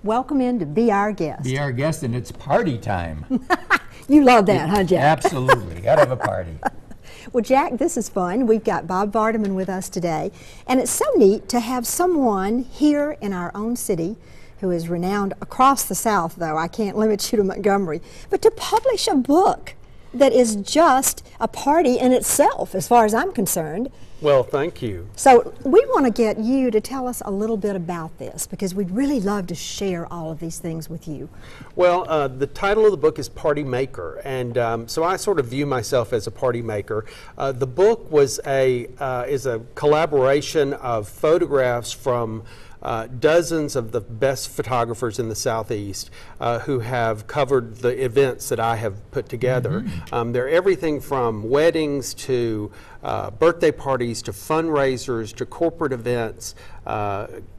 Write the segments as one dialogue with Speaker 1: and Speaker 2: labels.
Speaker 1: welcome in to be our guest.
Speaker 2: Be our guest, and it's party time.
Speaker 1: You love that, huh, Jack?
Speaker 2: Absolutely. Gotta have a party.
Speaker 1: Well, Jack, this is fun. We've got Bob Vardeman with us today, and it's so neat to have someone here in our own city who is renowned across the South, though I can't limit you to Montgomery, but to publish a book that is just a party in itself, as far as I'm concerned.
Speaker 3: Well, thank you.
Speaker 1: So we want to get you to tell us a little bit about this, because we'd really love to share all of these things with you.
Speaker 3: Well, the title of the book is Party Maker, and so I sort of view myself as a party maker. The book is a collaboration of photographs from dozens of the best photographers in the Southeast who have covered the events that I have put together.
Speaker 2: Mm-hmm.
Speaker 3: They're everything from weddings to birthday parties to fundraisers to corporate events,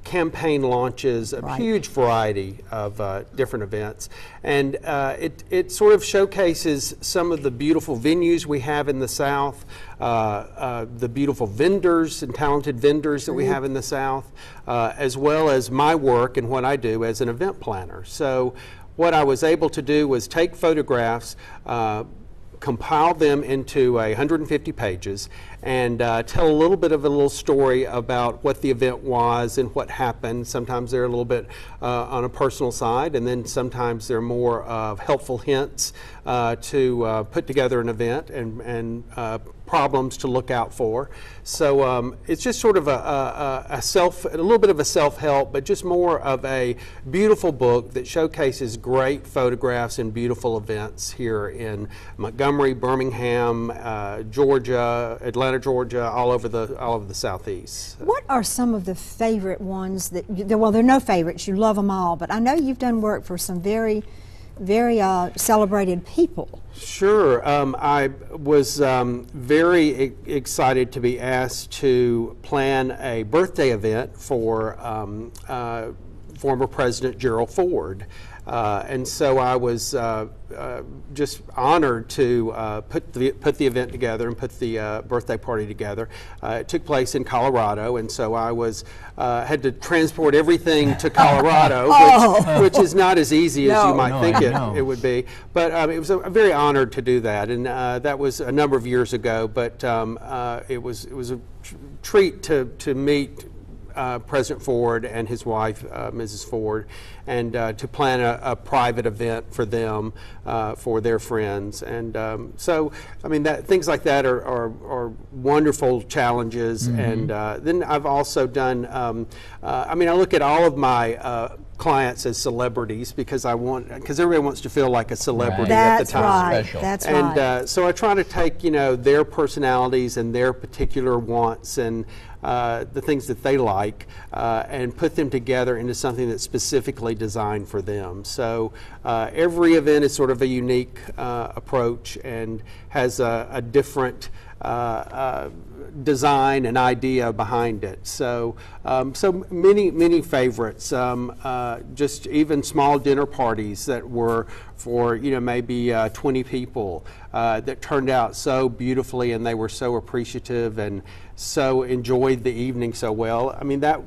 Speaker 3: campaign launches, a huge variety of different events. And it sort of showcases some of the beautiful venues we have in the South, the beautiful vendors and talented vendors that we have in the South, as well as my work and what I do as an event planner. So what I was able to do was take photographs, compile them into 150 pages, and tell a little bit of a little story about what the event was and what happened. Sometimes they're a little bit on a personal side, and then sometimes they're more of helpful hints to put together an event and problems to look out for. So it's just sort of a little bit of a self-help, but just more of a beautiful book that showcases great photographs and beautiful events here in Montgomery, Birmingham, Georgia, Atlanta, Georgia, all over the Southeast.
Speaker 1: What are some of the favorite ones that, well, there are no favorites, you love them all, but I know you've done work for some very celebrated people.
Speaker 3: Sure. I was very excited to be asked to plan a birthday event for former President Gerald Ford. And so I was just honored to put the event together and put the birthday party together. It took place in Colorado, and so I had to transport everything to Colorado, which is not as easy as you might think it would be. But it was very honored to do that, and that was a number of years ago. But it was a treat to meet President Ford and his wife, Mrs. Ford, and to plan a private event for them, for their friends. And so, I mean, things like that are wonderful challenges. Mm-hmm. And then I've also done, I look at all of my clients as celebrities because everybody wants to feel like a celebrity at the time.
Speaker 1: That's right.
Speaker 3: And so I try to take, their personalities and their particular wants and the things that they like, and put them together into something that's specifically designed for them. So every event is sort of a unique approach and has a different design and idea behind it. So so many favorites. Just even small dinner parties that were for maybe 20 people that turned out so beautifully, and they were so appreciative and so enjoyed the evening so well. I mean, that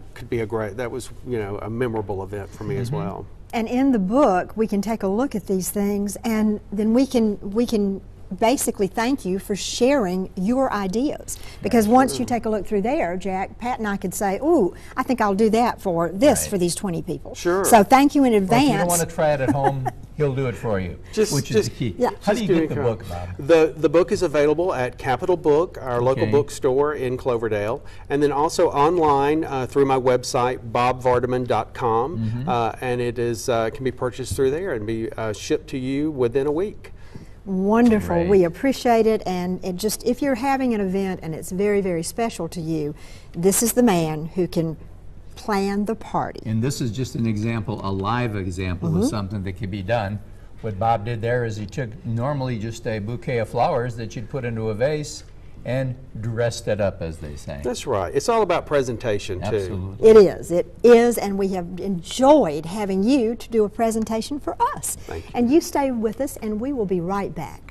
Speaker 3: was a memorable event for me as well.
Speaker 1: And in the book, we can take a look at these things, and then we can basically thank you for sharing your ideas. Because once you take a look through there, Jack, Pat and I could say, ooh, I think I'll do that for for these 20 people.
Speaker 3: Sure.
Speaker 1: So thank you in advance.
Speaker 2: Well, if you don't want to try it at home, he'll do it for you, which is the key.
Speaker 1: Yeah.
Speaker 2: How do you get the book, Bob?
Speaker 3: The book is available at Capitol Book, our local bookstore in Cloverdale, and then also online through my website, bobvardeman.com, and it can be purchased through there and be shipped to you within a week.
Speaker 1: Wonderful.
Speaker 2: Great.
Speaker 1: We appreciate it, and if you're having an event and it's very, very special to you, this is the man who can plan the party.
Speaker 2: And this is just an example, a live example of something that can be done. What Bob did there is he took normally just a bouquet of flowers that you'd put into a vase and dressed it up, as they say.
Speaker 3: That's right. It's all about presentation, too.
Speaker 2: Absolutely.
Speaker 1: It is, and we have enjoyed having you to do a presentation for us.
Speaker 3: Thank you.
Speaker 1: And you stay with us, and we will be right back.